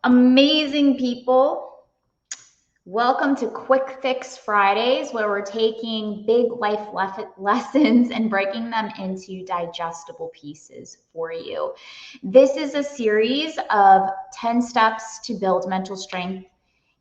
Amazing people. Welcome to Quick Fix Fridays, where we're taking big life lessons and breaking them into digestible pieces for you. This is a series of 10 steps to build mental strength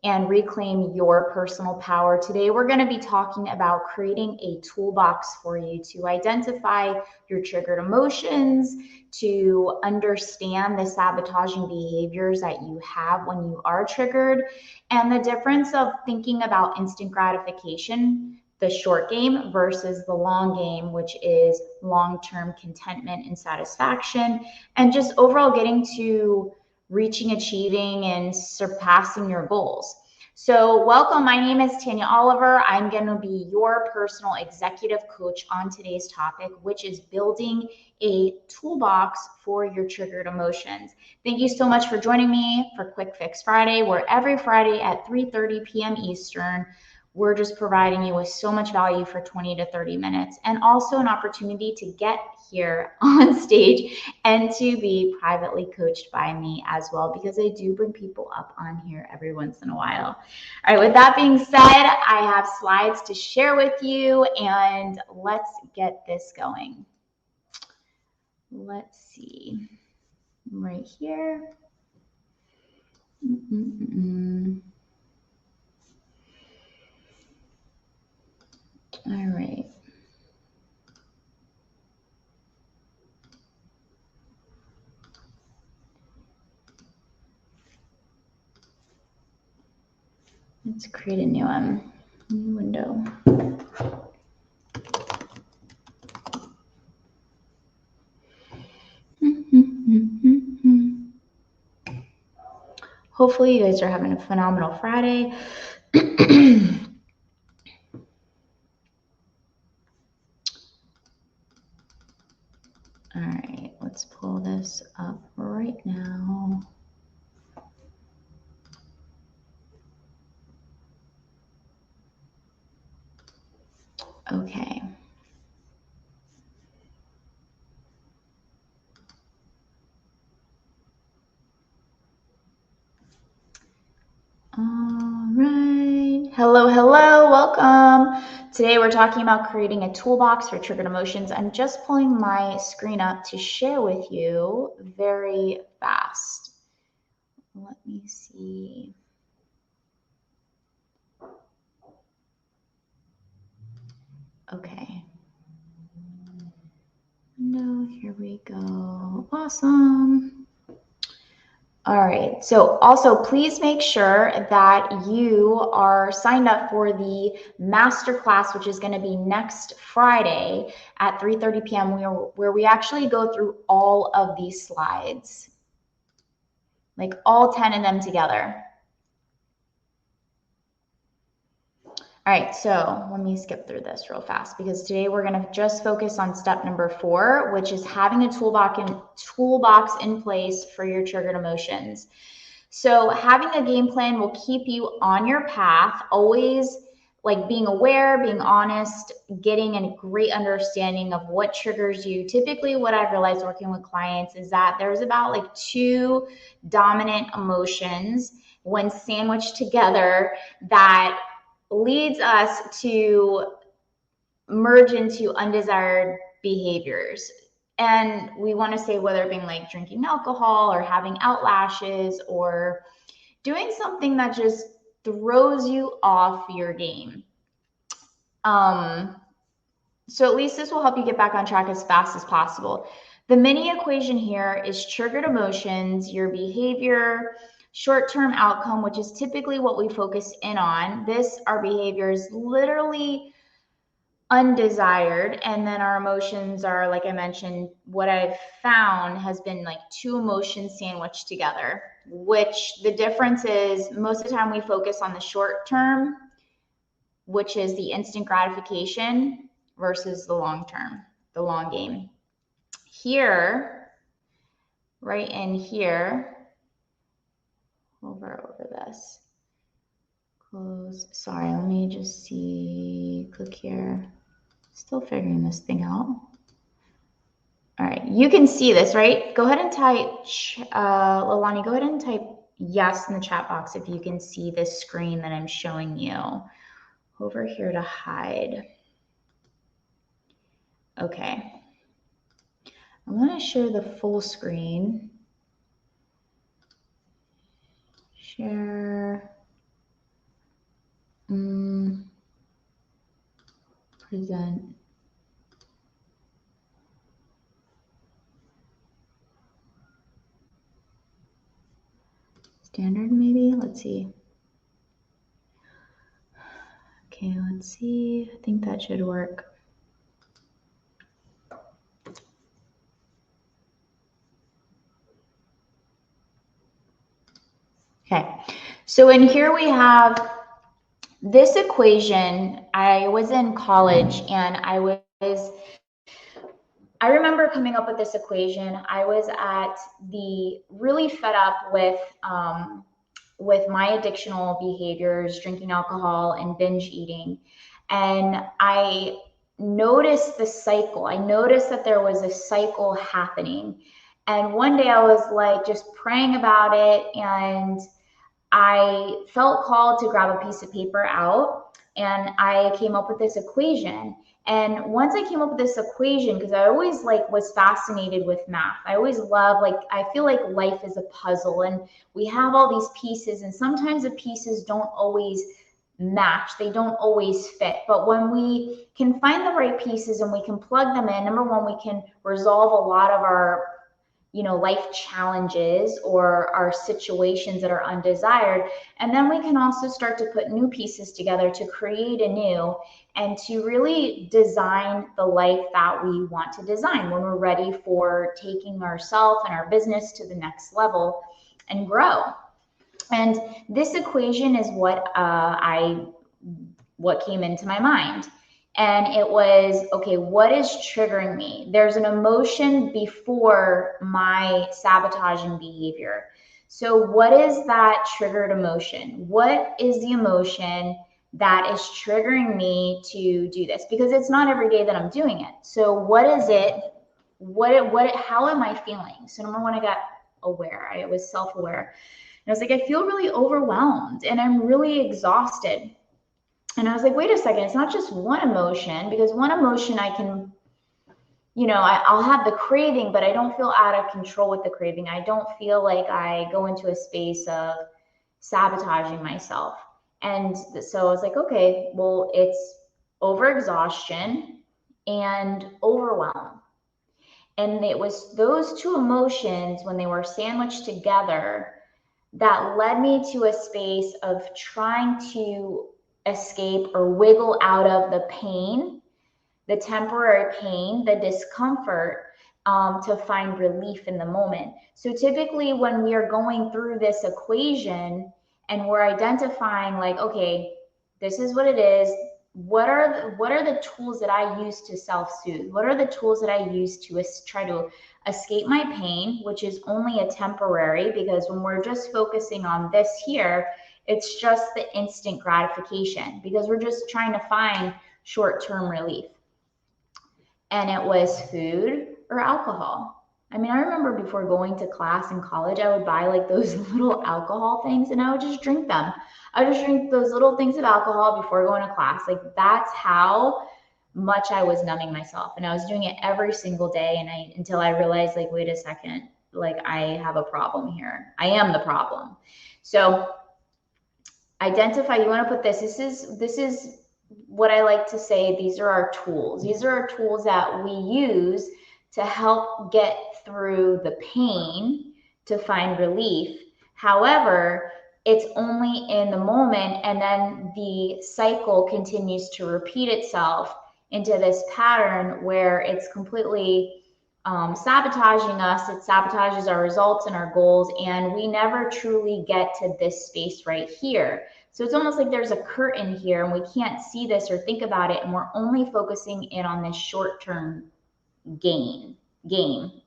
and reclaim your personal power. Today, we're going to be talking about creating a toolbox for you to identify your triggered emotions, to understand the sabotaging behaviors that you have when you are triggered, and the difference of thinking about instant gratification, the short game, versus the long game, which is long-term contentment and satisfaction, and just overall getting to reaching, achieving, and surpassing your goals. So welcome, my name is Tanya Oliver. I'm going to be your personal executive coach on today's topic, which is building a toolbox for your triggered emotions. Thank you so much for joining me for Quick Fix Friday, where every Friday at 3:30 p.m. Eastern, we're just providing you with so much value for 20 to 30 minutes, and also an opportunity to get here on stage and to be privately coached by me as well, because I do bring people up on here every once in a while. All right, with that being said, I have slides to share with you, and let's get this going. Let's see, right here. All right. Let's create a new window. Hopefully you guys are having a phenomenal Friday. All right, let's pull this up right now. Okay. All right. Hello, welcome. Today we're talking about creating a toolbox for triggered emotions. I'm just pulling my screen up to share with you very fast. Let me see. Okay. No, here we go. Awesome. All right, so also please make sure that you are signed up for the masterclass, which is going to be next Friday at 3:30 p.m. where we actually go through all of these slides, like all 10 of them together. All right, so let me skip through this real fast, because today we're going to just focus on step number 4, which is having a toolbox in place for your triggered emotions. So having a game plan will keep you on your path, always like being aware, being honest, getting a great understanding of what triggers you. Typically what I've realized working with clients is that there's about like 2 dominant emotions when sandwiched together that leads us to merge into undesired behaviors. And we want to say whether it being like drinking alcohol or having outlashes or doing something that just throws you off your game. So at least this will help you get back on track as fast as possible. The mini equation here is triggered emotions, your behavior, short-term outcome, which is typically what we focus in on. Our behavior is literally undesired, and then our emotions are, like I mentioned, what I've found has been like 2 emotions sandwiched together, which the difference is most of the time we focus on the short term, which is the instant gratification, versus the long term, the long game. Here, right in here, over this, close. Sorry, let me just see, click here. Still figuring this thing out. All right, you can see this, right? Go ahead and type, Lalani, go ahead and type yes in the chat box if you can see this screen that I'm showing you. Over here to hide. Okay. I want to share the full screen. Share. Present. Standard maybe? Let's see. Okay, let's see. I think that should work. Okay, so in here we have this equation. I was in college and I remember coming up with this equation. I was really fed up with my addictional behaviors, drinking alcohol and binge eating. And I noticed the cycle. I noticed that there was a cycle happening. And one day I was like just praying about it, and I felt called to grab a piece of paper out, and I came up with this equation. And once I came up with this equation, because I always was fascinated with math. I always love, I feel like life is a puzzle and we have all these pieces, and sometimes the pieces don't always match. They don't always fit. But when we can find the right pieces and we can plug them in, number one, we can resolve a lot of our life challenges or our situations that are undesired. And then we can also start to put new pieces together to create anew and to really design the life that we want to design when we're ready for taking ourselves and our business to the next level and grow. And this equation is what came into my mind. And it was, okay, what is triggering me? There's an emotion before my sabotaging behavior. So what is that triggered emotion? What is the emotion that is triggering me to do this? Because it's not every day that I'm doing it. So what is it? How am I feeling? So number one, I got aware. I was self-aware. And I was like, I feel really overwhelmed and I'm really exhausted. And I was like, wait a second, it's not just one emotion, because one emotion I can, I'll have the craving, but I don't feel out of control with the craving. I don't feel like I go into a space of sabotaging myself. And so I was like, okay, well, it's overexhaustion and overwhelm. And it was those two emotions, when they were sandwiched together, that led me to a space of trying to escape or wiggle out of the pain, the temporary pain, the discomfort, to find relief in the moment. So typically when we are going through this equation and we're identifying okay, this is what it is. What are the tools that I use to self-soothe? What are the tools that I use to try to escape my pain, which is only a temporary, because when we're just focusing on this here, it's just the instant gratification because we're just trying to find short-term relief. And it was food or alcohol. I mean, I remember before going to class in college, I would buy those little alcohol things and I would just drink them. I would just drink those little things of alcohol before going to class. That's how much I was numbing myself. And I was doing it every single day until I realized wait a second, I have a problem here. I am the problem. So identify, you want to put this is what I like to say, these are our tools. These are our tools that we use to help get through the pain, to find relief. However, it's only in the moment, and then the cycle continues to repeat itself into this pattern where it's completely sabotaging us. It sabotages our results and our goals, and we never truly get to this space right here. So it's almost like there's a curtain here and we can't see this or think about it, and we're only focusing in on this short-term game.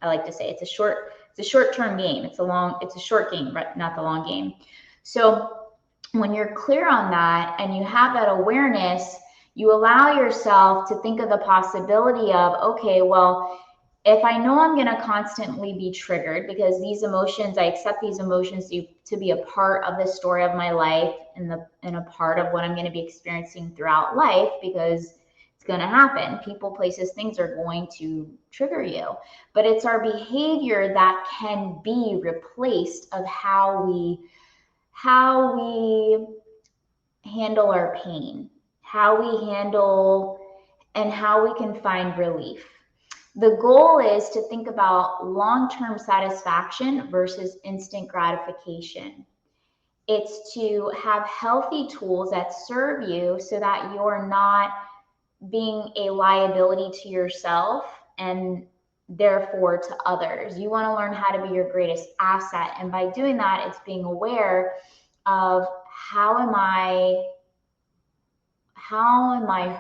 I like to say it's a short-term game. It's a short game, not the long game. So when you're clear on that and you have that awareness, you allow yourself to think of the possibility of, okay, well, if I know I'm going to constantly be triggered because these emotions, I accept these emotions to be a part of the story of my life and a part of what I'm going to be experiencing throughout life, because it's going to happen. People, places, things are going to trigger you. But it's our behavior that can be replaced of how we handle our pain, how we handle and how we can find relief. The goal is to think about long-term satisfaction versus instant gratification. It's to have healthy tools that serve you so that you're not being a liability to yourself and therefore to others. You want to learn how to be your greatest asset. And by doing that, it's being aware of how am I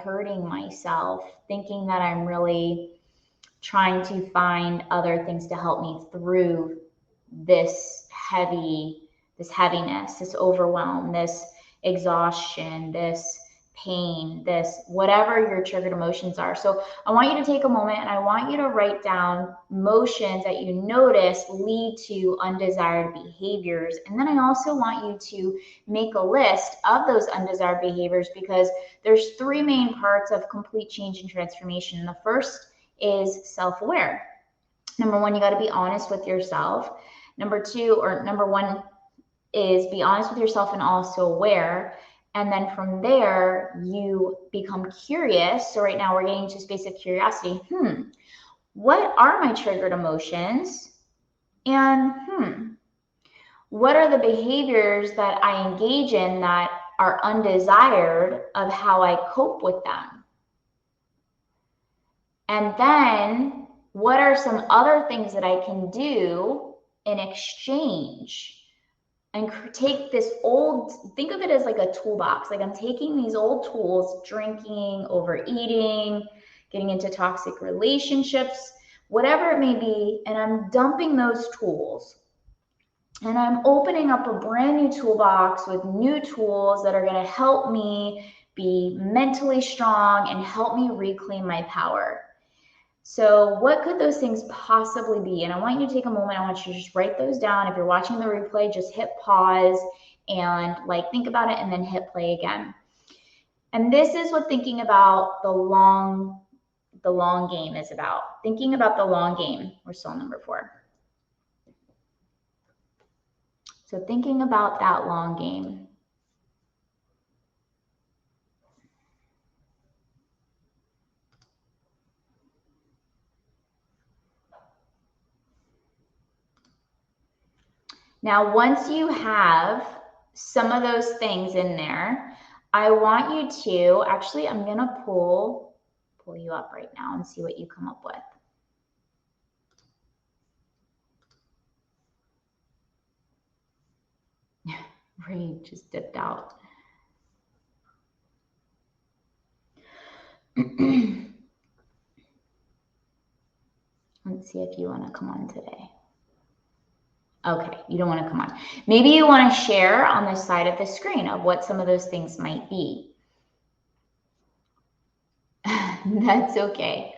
hurting myself, thinking that I'm really trying to find other things to help me through this heaviness, this overwhelm, this exhaustion, this pain, this whatever your triggered emotions are. So I want you to take a moment and I want you to write down emotions that you notice lead to undesired behaviors. And then I also want you to make a list of those undesired behaviors, because there's three main parts of complete change and transformation. The first is self-aware. Number one, you got to be honest with yourself. Number one is be honest with yourself and also aware. And then from there, you become curious. So right now we're getting to a space of curiosity. What are my triggered emotions? And what are the behaviors that I engage in that are undesired of how I cope with them? And then what are some other things that I can do in exchange? And take this think of it as like a toolbox. Like I'm taking these old tools, drinking, overeating, getting into toxic relationships, whatever it may be, and I'm dumping those tools. And I'm opening up a brand new toolbox with new tools that are going to help me be mentally strong and help me reclaim my power. So what could those things possibly be? And I want you to take a moment. I want you to just write those down. If you're watching the replay, just hit pause and think about it and then hit play again. And this is what thinking about the long game is about. Thinking about the long game. We're still on number 4. So thinking about that long game. Now, once you have some of those things in there, I want you to, actually, I'm going to pull you up right now and see what you come up with. Ray just dipped out. Let's see if you want to come on today. Okay, you don't want to come on. Maybe you want to share on the side of the screen of what some of those things might be. That's okay.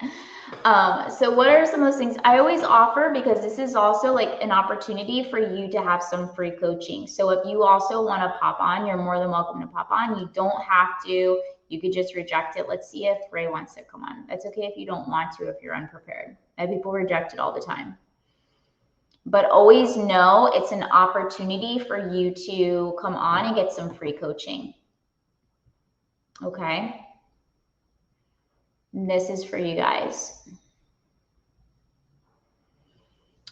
So what are some of those things I always offer, because this is also like an opportunity for you to have some free coaching. So if you also want to pop on, you're more than welcome to pop on. You don't have to. You could just reject it. Let's see if Ray wants to come on. That's okay if you don't want to, if you're unprepared. I have people reject it all the time. But always know it's an opportunity for you to come on and get some free coaching. Okay? And this is for you guys.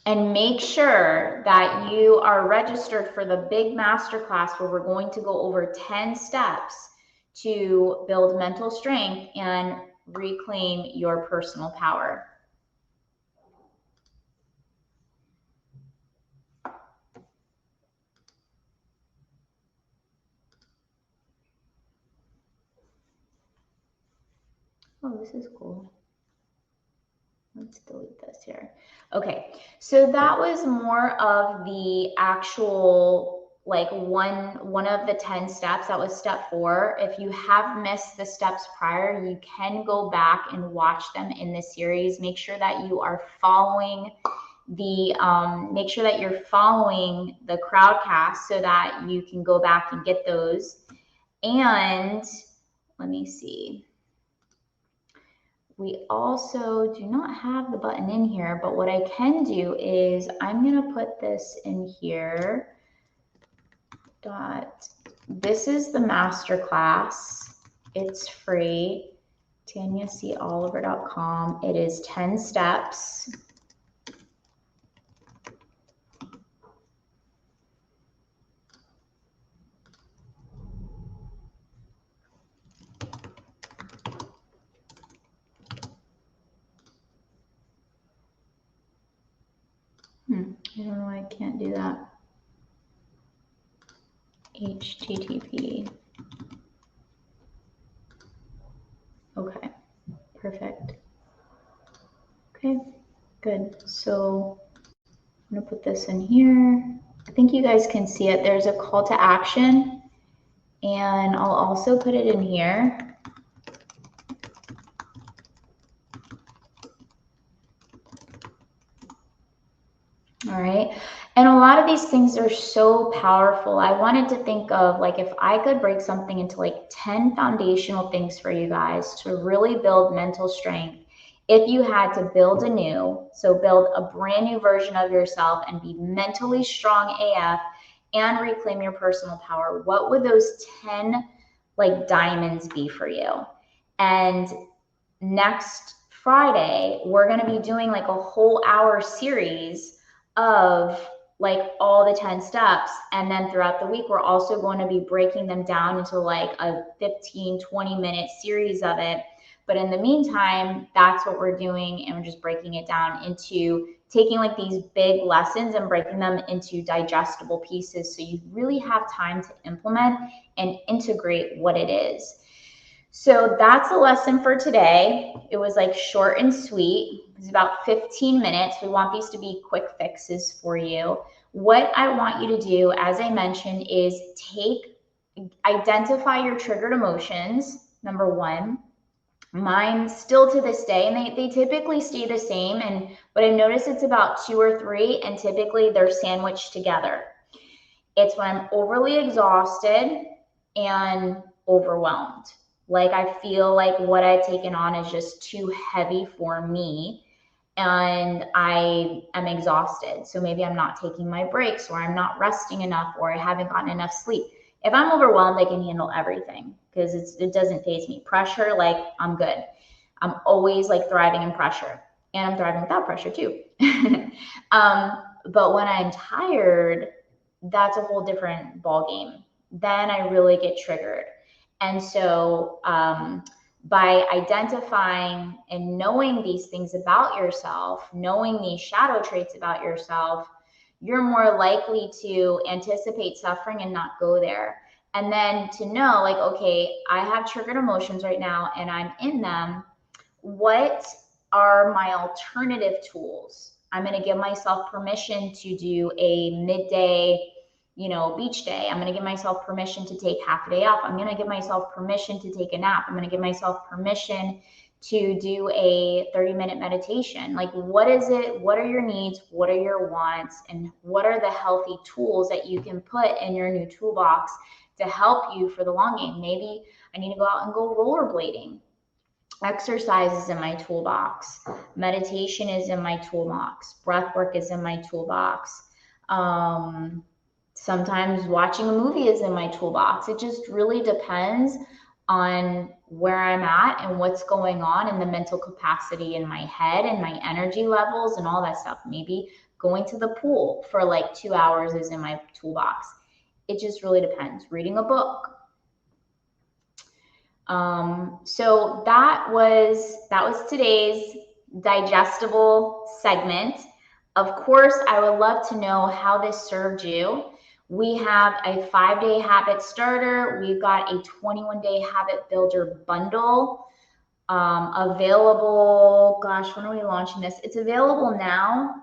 And make sure that you are registered for the big masterclass where we're going to go over 10 steps to build mental strength and reclaim your personal power. Oh, this is cool. Let's delete this here. Okay, so that was more of the actual like one of the 10 steps. That was step 4. If you have missed the steps prior, you can go back and watch them in the series. Make sure that you are following the crowdcast so that you can go back and get those. And let me see. We also do not have the button in here, but what I can do is I'm going to put this in here. This is the masterclass. It's free. TanyaCOliver.com. It is 10 steps. I don't know why I can't do that. HTTP. Okay, perfect. Okay, good. So I'm gonna put this in here. I think you guys can see it. There's a call to action, and I'll also put it in here. All right. And a lot of these things are so powerful. I wanted to think of, like, if I could break something into like 10 foundational things for you guys to really build mental strength. If you had to build a brand new version of yourself and be mentally strong AF and reclaim your personal power, what would those 10 like diamonds be for you? And next Friday, we're going to be doing like a whole hour series of like all the 10 steps. And then throughout the week, we're also going to be breaking them down into like a 15-20 minute series of it. But in the meantime, that's what we're doing. And we're just breaking it down into taking like these big lessons and breaking them into digestible pieces. So you really have time to implement and integrate what it is. So that's the lesson for today. It was like short and sweet. It was about 15 minutes. We want these to be quick fixes for you. What I want you to do, as I mentioned, is identify your triggered emotions, number 1. Mine still to this day, and they typically stay the same. But I noticed it's about 2 or 3, and typically they're sandwiched together. It's when I'm overly exhausted and overwhelmed. Like I feel like what I've taken on is just too heavy for me and I am exhausted. So maybe I'm not taking my breaks, or I'm not resting enough, or I haven't gotten enough sleep. If I'm overwhelmed, I can handle everything because it doesn't faze me. Pressure, like I'm good. I'm always like thriving in pressure, and I'm thriving without pressure too. But when I'm tired, that's a whole different ballgame. Then I really get triggered. And so by identifying and knowing these things about yourself, knowing these shadow traits about yourself, you're more likely to anticipate suffering and not go there. And then to know, like, okay, I have triggered emotions right now and I'm in them. What are my alternative tools? I'm going to give myself permission to do a midday beach day. I'm going to give myself permission to take half a day off. I'm going to give myself permission to take a nap. I'm going to give myself permission to do a 30-minute meditation. Like, what is it? What are your needs? What are your wants? And what are the healthy tools that you can put in your new toolbox to help you for the long game? Maybe I need to go out and go rollerblading. Exercise is in my toolbox. Meditation is in my toolbox. Breath work is in my toolbox. Sometimes watching a movie is in my toolbox. It just really depends on where I'm at and what's going on in the mental capacity in my head and my energy levels and all that stuff. Maybe going to the pool for like 2 hours is in my toolbox. It just really depends. Reading a book. So that was today's digestible segment. Of course, I would love to know how this served you. We have a 5-day habit starter. We've got a 21-day habit builder bundle available. Gosh, when are we launching this? It's available now.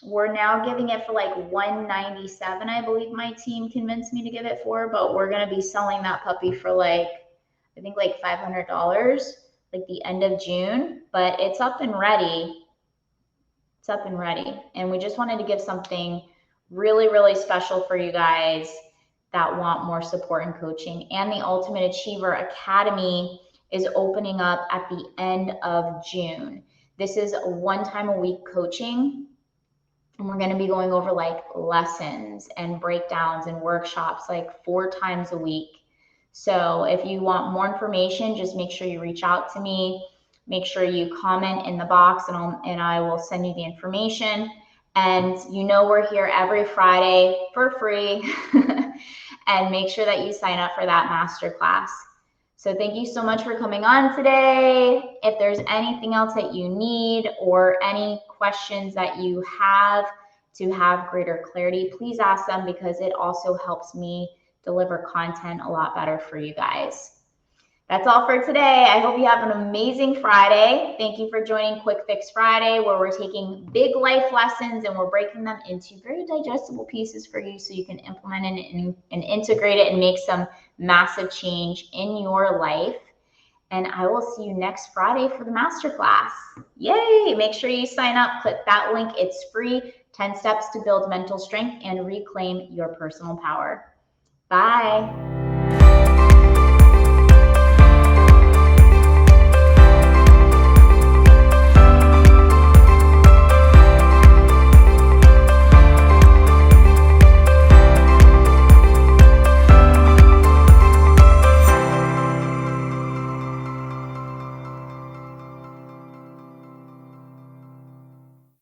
We're now giving it for like $197, I believe my team convinced me to give it for, but we're going to be selling that puppy for like, I think like $500, like the end of June, but it's up and ready. It's up and ready. And we just wanted to give something really, really special for you guys that want more support and coaching. And the Ultimate Achiever Academy is opening up at the end of June. This is a 1 time a week coaching. And we're going to be going over like lessons and breakdowns and workshops like 4 times a week. So if you want more information, just make sure you reach out to me. Make sure you comment in the box and I will send you the information. And you know we're here every Friday for free. And make sure that you sign up for that masterclass. So thank you so much for coming on today. If there's anything else that you need or any questions that you have to have greater clarity, please ask them, because it also helps me deliver content a lot better for you guys. That's all for today. I hope you have an amazing Friday. Thank you for joining Quick Fix Friday, where we're taking big life lessons and we're breaking them into very digestible pieces for you so you can implement it and integrate it and make some massive change in your life. And I will see you next Friday for the masterclass. Yay! Make sure you sign up. Click that link. It's free. 10 steps to build mental strength and reclaim your personal power. Bye.